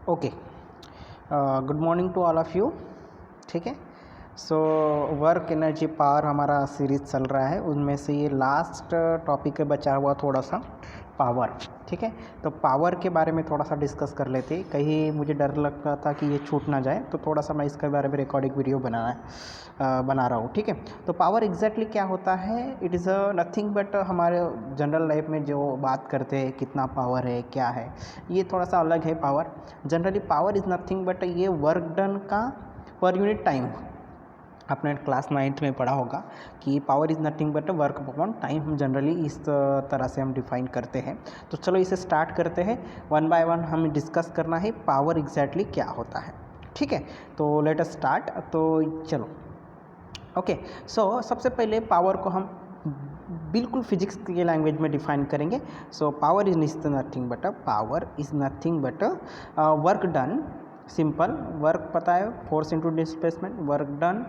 Okay, good morning to all of you. ठीक है, so work energy power हमारा series चल रहा है, उनमें से ये लास्ट टॉपिक है बचा हुआ थोड़ा सा पावर। ठीक है, तो पावर के बारे में थोड़ा सा डिस्कस कर लेते। कहीं मुझे डर लगता था कि ये छूट ना जाए, तो थोड़ा सा मैं इसके बारे में रिकॉर्डिंग वीडियो बना रहा हूँ। ठीक है, तो पावर एग्जैक्टली क्या होता है? इट इज़ नथिंग बट हमारे जनरल लाइफ में जो बात करते हैं कितना पावर है, क्या है, ये थोड़ा सा अलग है। Power generally power is nothing but ये वर्क डन का पर यूनिट टाइम। आपने क्लास 9th में पढ़ा होगा कि power is nothing but work upon time. हम जनरली इस तरह से हम डिफाइन करते हैं। तो चलो इसे स्टार्ट करते हैं, वन बाय वन हमें डिस्कस करना है पावर एग्जैक्टली क्या होता है। ठीक है, तो लेट अस स्टार्ट। तो चलो ओके, सो सबसे पहले पावर को हम बिल्कुल फिजिक्स के लैंग्वेज में डिफाइन करेंगे। So power is nothing but work done. Simple work पता है, force into displacement, work done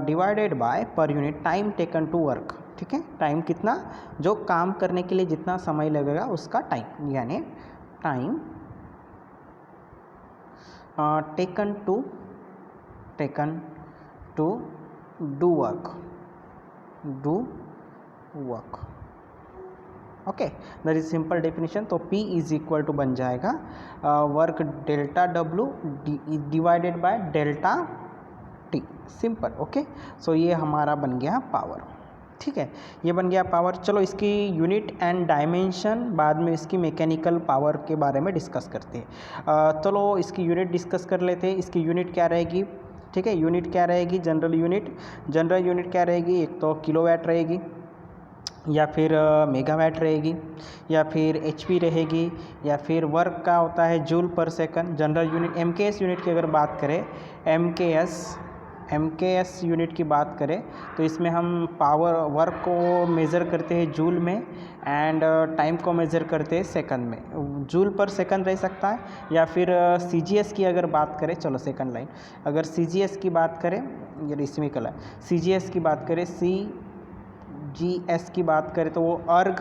divided by per unit time taken to work. ठीक है, टाइम कितना, जो काम करने के लिए जितना समय लगेगा उसका टाइम, यानी time taken to do work. Okay, that is simple definition. तो P इज इक्वल टू बन जाएगा work delta W divided by delta T। Simple. Okay, so ये हमारा बन गया पावर। ठीक है, ये बन गया पावर। चलो इसकी यूनिट एंड डायमेंशन बाद में इसकी मैकेनिकल पावर के बारे में डिस्कस करते हैं। चलो इसकी यूनिट डिस्कस कर लेते हैं। इसकी यूनिट क्या रहेगी? ठीक है, यूनिट क्या रहेगी? जनरल यूनिट क्या रहेगी? एक तो किलोवाट रहेगी, या फिर मेगावाट रहेगी, या फिर HP रहेगी, या फिर वर्क का होता है जूल पर second. General unit MKS unit की अगर बात करें, MKS यूनिट की बात करें तो इसमें हम पावर वर्क को मेज़र करते हैं जूल में, एंड टाइम को मेज़र करते हैं सेकंड में। जूल पर सेकंड रह सकता है, या फिर CGS की अगर बात करें, चलो सेकंड लाइन, अगर CGS की बात करें, ये रिस्मिकल है, CGS की बात करें, CGS की बात करें तो वो अर्ग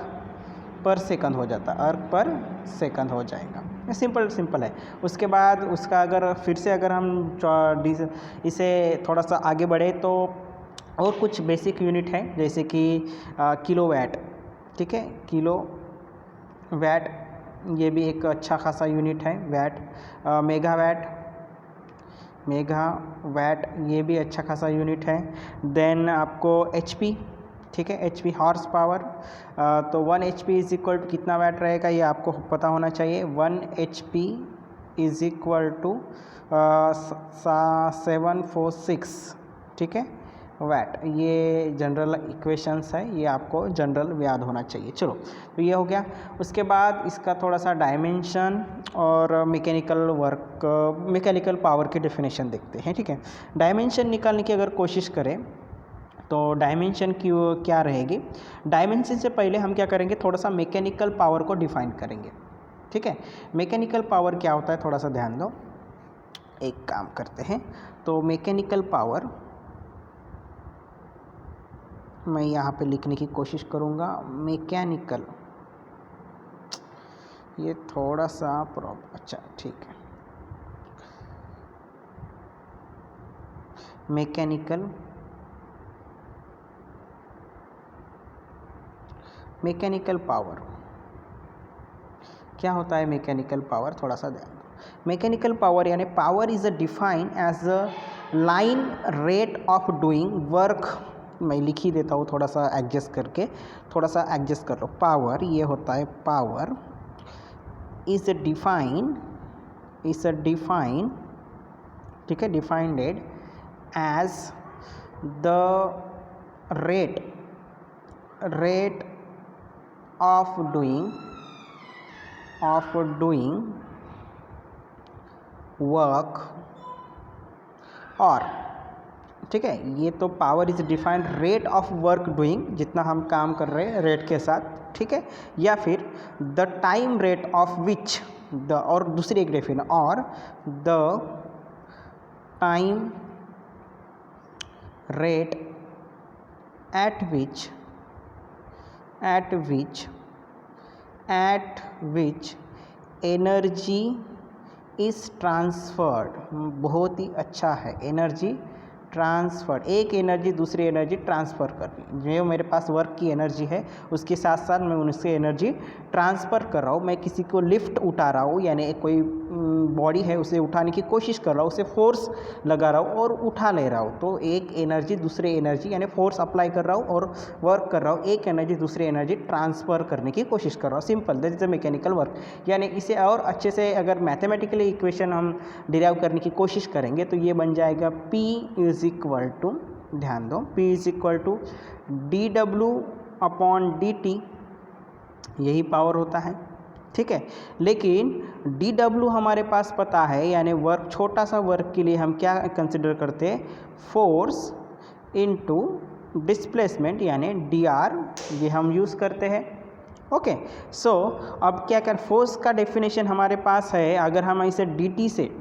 पर सेकंड हो जाता, अर्ग पर सेकंड हो जाएगा। सिंपल है। उसके बाद उसका अगर फिर से अगर हम इसे थोड़ा सा आगे बढ़े तो और कुछ बेसिक यूनिट है, जैसे कि किलोवाट। ठीक है, किलोवाट ये भी एक अच्छा खासा यूनिट है। वैट, मेगावाट ये भी अच्छा खासा यूनिट है। देन आपको HP, ठीक है, HP हॉर्स पावर। तो 1 HP इज इक्वल टू कितना वैट रहेगा, ये आपको पता होना चाहिए। 1 HP इज इक्वल टू 746, ठीक है, वैट। ये जनरल इक्वेशंस है, ये आपको जनरल याद होना चाहिए। चलो, तो ये हो गया। उसके बाद इसका थोड़ा सा डायमेंशन और मैकेनिकल पावर की डेफिनेशन देखते हैं। ठीक है, डायमेंशन निकालने की अगर कोशिश करें तो डायमेंशन की क्या रहेगी? डायमेंशन से पहले हम क्या करेंगे, थोड़ा सा मैकेनिकल पावर को डिफाइन करेंगे। ठीक है, मैकेनिकल पावर क्या होता है, थोड़ा सा ध्यान दो। एक काम करते हैं, तो मैकेनिकल पावर मैं यहाँ पे लिखने की कोशिश करूँगा। मैकेनिकल, ये थोड़ा सा अच्छा, ठीक है, मैकेनिकल पावर क्या होता है? मैकेनिकल पावर थोड़ा सा ध्यान दो। मैकेनिकल पावर यानी power is define as a line rate of doing work. मैं लिख ही देता हूँ, थोड़ा सा एडजस्ट कर लो। पावर ये होता है, पावर इज डिफाइन, ठीक है, defined as the rate of doing work, और ठीक है, ये तो power is defined rate of work doing, जितना हम काम कर रहे हैं रेट के साथ। ठीक है, या फिर the time rate of which the, और दूसरी एक डेफिनेशन, और the time rate at which energy is transferred, बहुत ही अच्छा है, एनर्जी ट्रांसफर, एक एनर्जी दूसरी एनर्जी ट्रांसफ़र करनी, जो मेरे पास वर्क की एनर्जी है उसके साथ साथ मैं उनसे एनर्जी ट्रांसफ़र कर रहा हूँ। मैं किसी को लिफ्ट उठा रहा हूँ, यानी कोई बॉडी है उसे उठाने की कोशिश कर रहा हूँ, उसे फोर्स लगा रहा हूँ और उठा ले रहा हूँ, तो एक एनर्जी दूसरे एनर्जी यानी फोर्स अप्लाई कर रहा हूँ और वर्क कर रहा हूँ, एक एनर्जी दूसरी एनर्जी ट्रांसफ़र करने की कोशिश कर रहा हूँ। Simple, that is the mechanical work. यानी इसे और अच्छे से अगर मैथमेटिकली इक्वेशन हम डिराइव करने की कोशिश करेंगे तो ये बन जाएगा P इज इक्वल टू, ध्यान दो, P is equal to dW/dt, यही पावर होता है, ठीक है। लेकिन dW हमारे पास पता है, यानी वर्क, छोटा सा वर्क के लिए हम क्या कंसिडर करते हैं, फोर्स इनटू डिस्प्लेसमेंट यानी dr, ये हम यूज़ करते हैं। ओके, सो अब क्या कर, फोर्स का डेफिनेशन हमारे पास है, अगर हम इसे dt से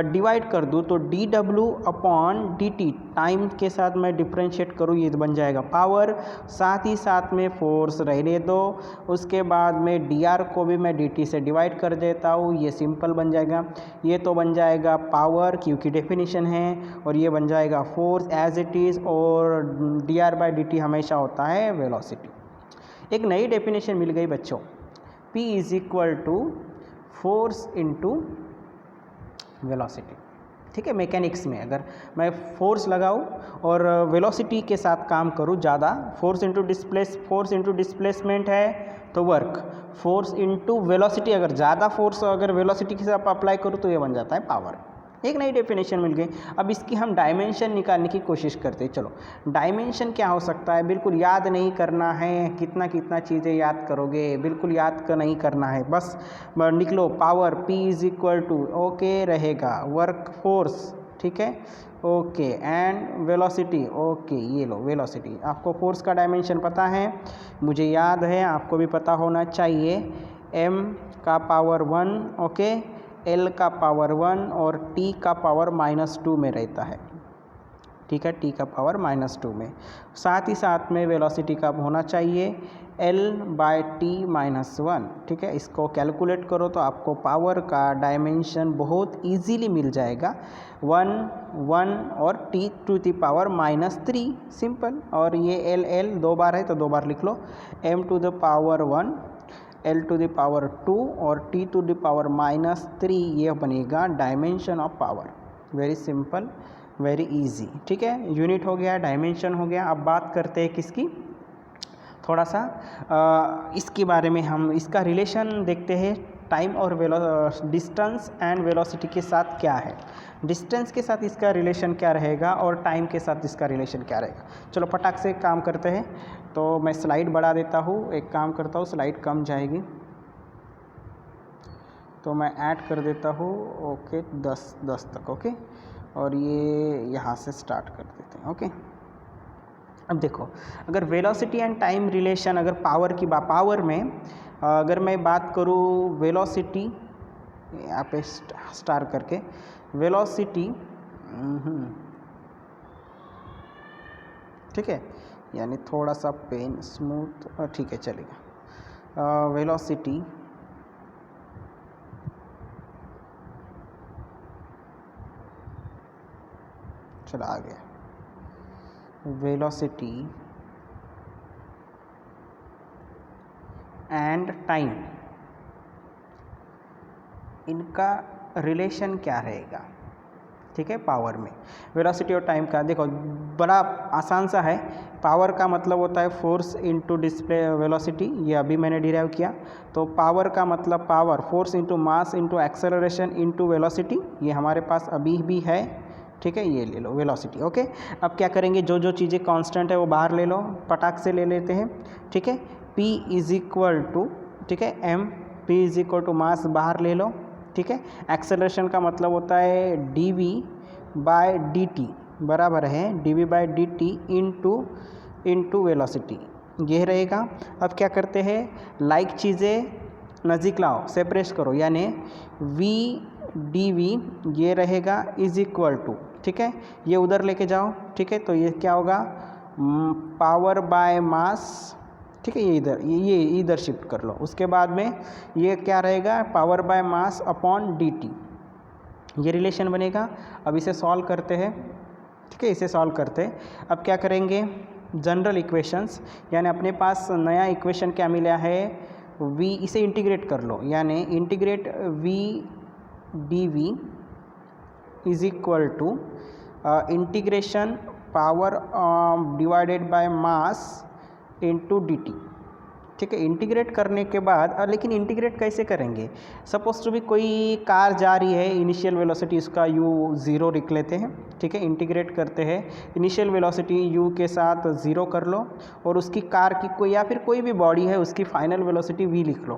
डिवाइड कर दूँ तो dW/dt, टाइम के साथ मैं डिफ्रेंशिएट करूँ ये बन जाएगा पावर, साथ ही साथ में फोर्स रहने दो, उसके बाद में dr को भी मैं dt से डिवाइड कर देता हूँ, ये सिंपल बन जाएगा, ये तो बन जाएगा पावर क्योंकि डेफिनेशन है, और ये बन जाएगा फोर्स एज इट इज़, और dr/dt हमेशा होता है वेलोसिटी। एक नई डेफिनेशन मिल गई बच्चों, P is equal to force into velocity, ठीक है। मैकेनिक्स में अगर मैं फोर्स लगाऊं और वेलोसिटी के साथ काम करूं, ज़्यादा फोर्स इनटू डिस्प्लेसमेंट है तो वर्क, फोर्स इनटू वेलोसिटी, अगर ज़्यादा फोर्स अगर वेलोसिटी के साथ अप्लाई करूं तो ये बन जाता है पावर। एक नई डेफिनेशन मिल गई। अब इसकी हम डायमेंशन निकालने की कोशिश करते हैं। चलो, डायमेंशन क्या हो सकता है, बिल्कुल याद नहीं करना है, कितना कितना चीज़ें याद करोगे, बिल्कुल याद नहीं करना है, बस निकलो, power P is equal to, okay रहेगा, वर्क फोर्स, ठीक है, ओके, एंड वेलोसिटी, ओके, ये लो वेलोसिटी। आपको फोर्स का डायमेंशन पता है, मुझे याद है, आपको भी पता होना चाहिए, m का पावर 1, ओके, L का पावर 1 और T का पावर -2 में रहता है, ठीक है, T का पावर -2 में। साथ ही साथ में वेलोसिटी का होना चाहिए L/T-1, ठीक है। इसको कैलकुलेट करो तो आपको पावर का डायमेंशन बहुत इजीली मिल जाएगा, 1 1 और T⁻⁻3, सिंपल। और ये L दो बार है तो दो बार लिख लो, m⁻1 L⁻2 और T⁻−3, ये बनेगा dimension of power. Very simple, very easy, ठीक है। यूनिट हो गया, डायमेंशन हो गया। अब बात करते हैं किसकी, थोड़ा सा इसके बारे में हम इसका रिलेशन देखते हैं, टाइम और डिस्टेंस एंड वेलोसिटी के साथ क्या है, डिस्टेंस के साथ इसका रिलेशन क्या रहेगा और टाइम के साथ इसका रिलेशन क्या रहेगा। चलो फटाक से काम करते हैं। तो मैं स्लाइड बढ़ा देता हूँ, एक काम करता हूँ, स्लाइड कम जाएगी तो मैं ऐड कर देता हूँ, ओके, 10 तक, ओके, और ये यहाँ से स्टार्ट कर देते हैं, ओके। अब देखो, अगर वेलोसिटी एंड टाइम रिलेशन, अगर पावर में अगर मैं बात करूँ, वेलोसिटी यहाँ पे स्टार करके, वेलोसिटी, ठीक है, यानी थोड़ा सा पेन स्मूथ, ठीक है, चलेगा। वेलोसिटी चला आ गया, वेलोसिटी एंड टाइम, इनका रिलेशन क्या रहेगा, ठीक है, पावर में। वेलोसिटी और टाइम का देखो बड़ा आसान सा है, पावर का मतलब होता है फोर्स इनटू डिस्प्ले वेलोसिटी, ये अभी मैंने डिराइव किया। तो पावर का मतलब power, force into mass into acceleration into velocity, ये हमारे पास अभी भी है, ठीक है, ये ले लो वेलोसिटी, ओके। अब क्या करेंगे, जो जो चीज़ें कांस्टेंट है वो बाहर ले लो, पटाख से ले लेते हैं, ठीक है। P इज इक्वल टू, ठीक है, P is equal to mass बाहर ले लो, ठीक है। एक्सेलरेशन का मतलब होता है dV/dt बराबर है dV/dt इंटू वेलोसिटी, ये रहेगा। अब क्या करते हैं, लाइक चीज़ें नज़दीक लाओ, सेपरेट करो, यानी V/dV ये रहेगा इज इक्वल टू, ठीक है, ये उधर लेके जाओ, ठीक है, तो ये क्या होगा, पावर बाय मास, ठीक है, ये इधर शिफ्ट कर लो। उसके बाद में ये क्या रहेगा, power by mass upon dt, ये रिलेशन बनेगा। अब इसे सॉल्व करते हैं, ठीक है, इसे सॉल्व करते हैं। अब क्या करेंगे, जनरल इक्वेशंस, यानी अपने पास नया इक्वेशन क्या मिला है, v, इसे इंटीग्रेट कर लो, यानी integrate v dv is equal to integration power divided by mass into dt। ठीक है, इंटीग्रेट करने के बाद लेकिन इंटीग्रेट कैसे करेंगे, सपोज टू भी कोई कार जा रही है, इनिशियल वेलोसिटी इसका u 0 लिख लेते हैं। ठीक है, इंटीग्रेट करते हैं, इनिशियल वेलोसिटी u के साथ 0 कर लो, और उसकी कार की कोई या फिर कोई भी बॉडी है उसकी फाइनल वेलोसिटी v लिख लो।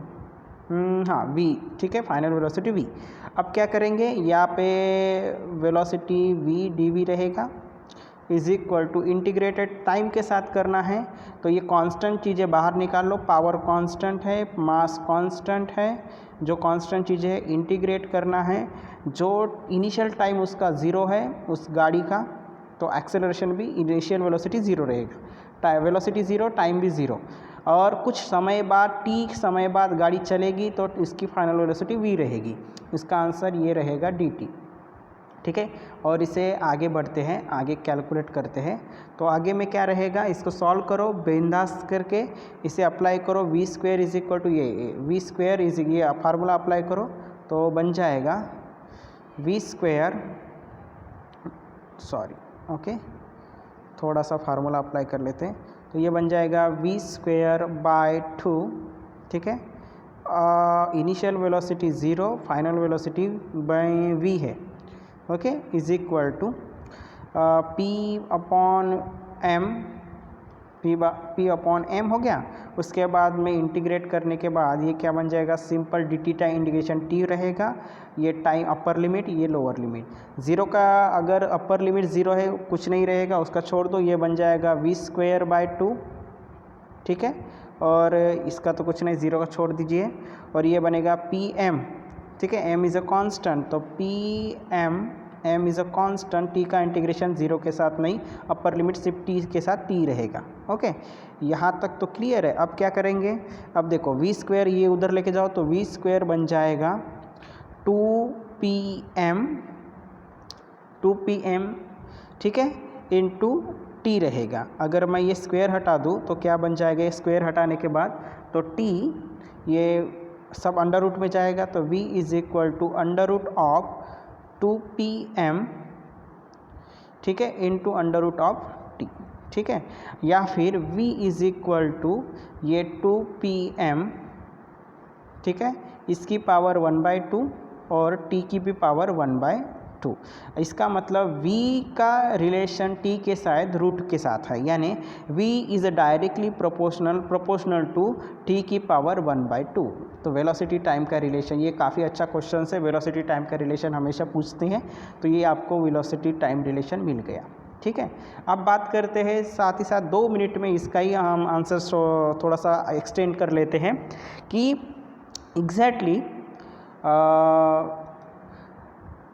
हाँ v, ठीक है, फाइनल वेलोसिटी v। अब क्या करेंगे, यहाँ पे वेलोसिटी v dv रहेगा is equal to integrated time के साथ करना है, तो ये कांस्टेंट चीज़ें बाहर निकाल लो, पावर कांस्टेंट है, मास कांस्टेंट है, जो कांस्टेंट चीज़ें है इंटीग्रेट करना है। जो इनिशियल टाइम उसका 0 है उस गाड़ी का, तो एक्सेलरेशन भी इनिशियल वेलोसिटी 0 रहेगा, वेलोसिटी 0, टाइम भी 0, और कुछ समय बाद t समय बाद गाड़ी चलेगी तो इसकी फाइनल वेलोसिटी v रहेगी। इसका आंसर ये रहेगा dt। ठीक है, और इसे आगे बढ़ते हैं, आगे कैलकुलेट करते हैं। तो आगे में क्या रहेगा, इसको सॉल्व करो बिंदास करके, इसे अप्लाई करो, v square is equal to ये वी स्क्वायर इज, ये फार्मूला अप्लाई करो तो बन जाएगा वी स्क्वायर, सॉरी ओके, थोड़ा सा फार्मूला अप्लाई कर लेते हैं, तो ये बन जाएगा वी स्क्वायर बाय 2। ठीक है, initial velocity 0, final velocity by v है, okay, is equal to P upon M हो गया। उसके बाद में इंटीग्रेट करने के बाद ये क्या बन जाएगा, simple D T time indication T रहेगा, ये टाइम अपर लिमिट, ये लोअर लिमिट। 0 का अगर अपर लिमिट 0 है कुछ नहीं रहेगा, उसका छोड़ दो, ये बन जाएगा वी स्क्वायर बाय 2। ठीक है, और इसका तो कुछ नहीं, 0 का छोड़ दीजिए, और ये बनेगा पी एम। ठीक है, m इज़ अ कांस्टेंट, तो m is a constant, t का इंटीग्रेशन 0 के साथ नहीं, अपर लिमिट सिर्फ t के साथ t रहेगा। ओके, यहाँ तक तो क्लियर है। अब क्या करेंगे, अब देखो वी स्क्वायर ये उधर लेके जाओ, तो वी स्क्वायर बन जाएगा 2pm, ठीक है, इंटू t रहेगा। अगर मैं ये स्क्वायर हटा दूँ तो क्या बन जाएगा, ये स्क्वायर हटाने के बाद तो t ये सब अंडर रूट में जाएगा, तो v is equal to under root of 2pm, ठीक है, into under root of t। ठीक है, या फिर v इज इक्वल टू ये 2pm, ठीक है, इसकी पावर 1/2 और t की भी पावर 1/2। इसका मतलब v का रिलेशन t के साथ रूट के साथ है, यानी v is directly proportional to t की पावर 1/2। तो वेलोसिटी टाइम का रिलेशन, ये काफ़ी अच्छा क्वेश्चन है, वेलोसिटी टाइम का रिलेशन हमेशा पूछते हैं, तो ये आपको वेलोसिटी टाइम रिलेशन मिल गया। ठीक है, अब बात करते हैं, साथ ही साथ 2 मिनट में इसका ही हम आंसर थोड़ा सा एक्सटेंड कर लेते हैं कि एग्जैक्टली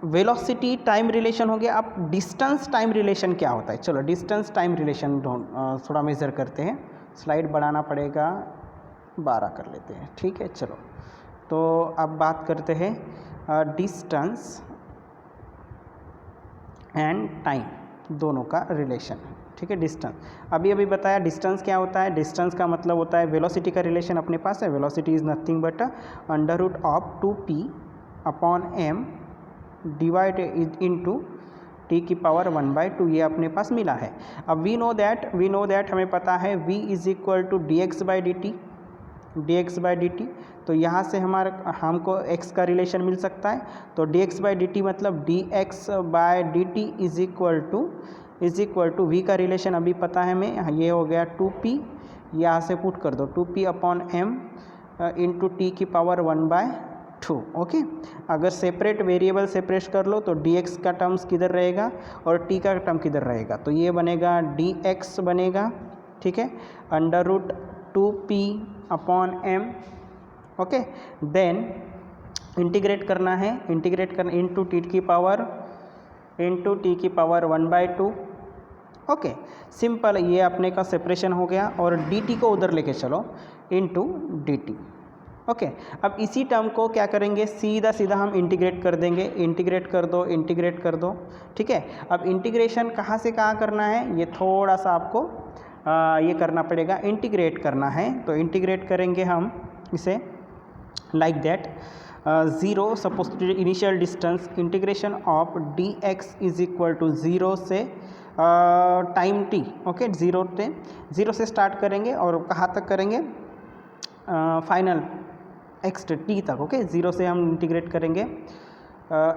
वेलोसिटी टाइम रिलेशन हो गया। अब डिस्टेंस टाइम रिलेशन क्या होता है, चलो डिस्टेंस टाइम रिलेशन थोड़ा मेज़र करते हैं। स्लाइड बढ़ाना पड़ेगा, 12 कर लेते हैं। ठीक है, चलो, तो अब बात करते हैं डिस्टेंस एंड टाइम दोनों का रिलेशन। ठीक है, डिस्टेंस अभी बताया, डिस्टेंस क्या होता है, डिस्टेंस का मतलब होता है वेलोसिटी का रिलेशन अपने पास है, velocity is nothing but under root of 2p upon m divide into t की पावर 1/2, ये अपने पास मिला है। अब वी नो दैट हमें पता है v is equal to dx by dt, तो यहाँ से हमको x का रिलेशन मिल सकता है, तो dx बाई dt मतलब dx by dt is equal to v का रिलेशन अभी पता है हमें, ये हो गया 2p, यहाँ से पुट कर दो 2p upon m into t की पावर 1/2। ओके, अगर सेपरेट वेरिएबल सेपरेट कर लो तो dx का टर्म्स किधर रहेगा और t का टर्म किधर रहेगा, तो ये बनेगा dx बनेगा, ठीक है, under root 2p upon m। Okay, then integrate करना है, इंटू t की पावर 1/2, ओके सिंपल, ये अपने का सेपरेशन हो गया और dt को उधर लेके चलो इनटू dt। ओके अब इसी टर्म को क्या करेंगे, सीधा सीधा हम इंटीग्रेट कर देंगे, इंटीग्रेट कर दो, इंटीग्रेट कर दो। ठीक है, अब इंटीग्रेशन कहाँ से कहाँ करना है, ये थोड़ा सा आपको ये करना पड़ेगा, इंटीग्रेट करना है। तो इंटीग्रेट करेंगे हम इसे like that, 0 suppose to initial distance, integration of dx is equal to 0 से टाइम t। ओके 0 से स्टार्ट करेंगे और कहाँ तक करेंगे, फाइनल x t तक। ओके 0 से हम इंटीग्रेट करेंगे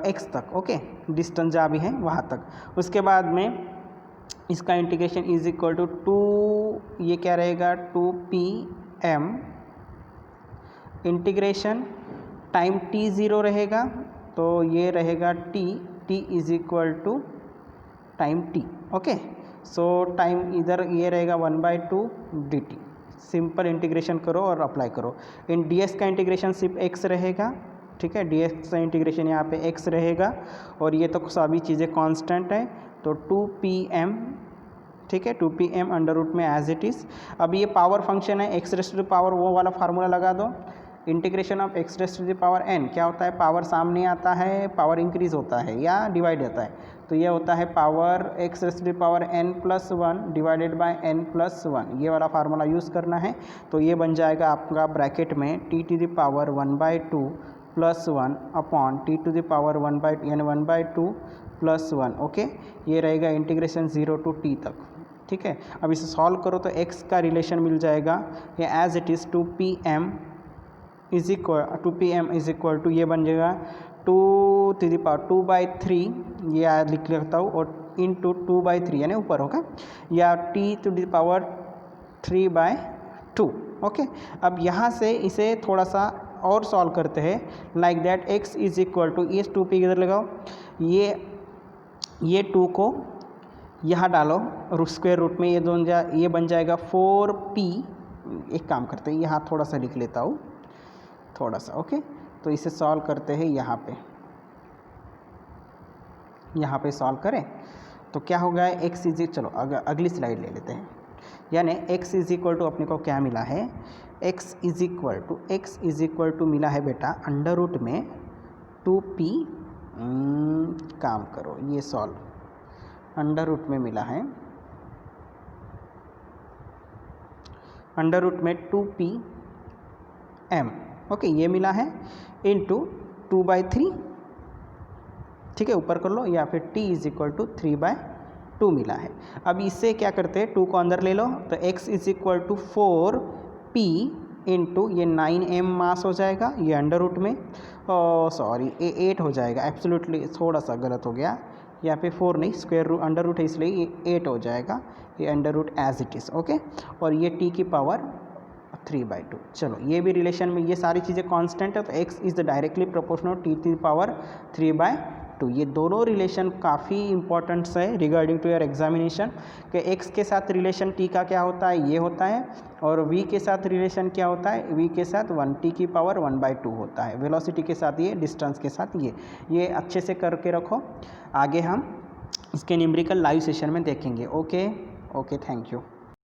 x तक। ओके डिस्टेंस जहाँ भी है वहाँ तक। उसके बाद में इसका इंटीग्रेशन इज इक्वल टू 2, ये क्या रहेगा 2pm, इंटीग्रेशन टाइम t 0 रहेगा तो ये रहेगा t is equal to time t। Okay so time इधर ये रहेगा 1/2 dt। सिंपल इंटीग्रेशन करो और अप्लाई करो। इन ds का इंटीग्रेशन सिर्फ x रहेगा। ठीक है, ds का इंटीग्रेशन यहाँ पे x रहेगा और ये तो सभी चीज़ें कांस्टेंट है, तो 2pm। ठीक है 2pm अंडर रूट में एज इट इज़। अब ये पावर फंक्शन है, x raise to the power वो वाला फार्मूला लगा दो, integration of x raise to the power n क्या होता है, पावर सामने आता है, पावर इंक्रीज होता है या डिवाइड होता है, तो ये होता है power x raise to the power n+1 divided by n+1, ये वाला फार्मूला यूज़ करना है। तो ये बन जाएगा आपका ब्रैकेट में t to the power 1/2 + 1 upon t to the power 1/2 + 1। Okay ये रहेगा इंटीग्रेशन 0 टू t तक। ठीक है, अब इसे सॉल्व करो तो x का रिलेशन मिल जाएगा, ये as it is 2pm is equal to ये बन जाएगा 2 टू द पावर 2/3, ये लिख लेता हूँ, और इंटू 2/3 यानी ऊपर होगा, या t to the power 3/2। Okay अब यहाँ से इसे थोड़ा सा और सॉल्व करते हैं like that, x is equal to, ये 2p इधर लगाओ, ये 2 को यहाँ डालो स्क्वायर रूट में, ये बन जाएगा 4p। एक काम करते हैं, यहाँ थोड़ा सा लिख लेता हूँ थोड़ा सा। ओके तो इसे सॉल्व करते हैं, यहाँ पे सॉल्व करें तो क्या हो गया, x इज, चलो अगली स्लाइड ले लेते हैं। यानी x इज इक्वल टू अपने को क्या मिला है, x इज इक्वल टू मिला है बेटा अंडर रूट में 2p, काम करो ये सॉल्व, अंडर रूट में मिला है, अंडर रूट में 2pm। ओके ये मिला है इंटू 2/3। ठीक है ऊपर कर लो, या फिर t इज इक्वल टू 3/2 मिला है। अब इससे क्या करते हैं, 2 को अंदर ले लो तो x is equal to 4p into ये 9m मास हो जाएगा, ये अंडर रूट में, सॉरी ये 8 हो जाएगा, एब्सोल्युटली थोड़ा सा गलत हो गया, यहाँ पे 4 नहीं, स्क्वायर रूट अंडर रूट है इसलिए ये 8 हो जाएगा, ये under root as it is. Okay और ये t की पावर 3/2। चलो ये भी रिलेशन में, ये सारी चीज़ें कांस्टेंट है तो x is the directly proportional t की पावर 3/2। ये दोनों रिलेशन काफ़ी इंपॉर्टेंट्स है रिगार्डिंग टू योर एग्जामिनेशन, कि x के साथ रिलेशन t का क्या होता है, ये होता है, और v के साथ रिलेशन क्या होता है, v के साथ 1t की पावर 1/2 होता है, वेलोसिटी के साथ ये, डिस्टेंस के साथ ये अच्छे से करके रखो। आगे हम इसके न्यूमेरिकल लाइव सेशन में देखेंगे। Okay thank you.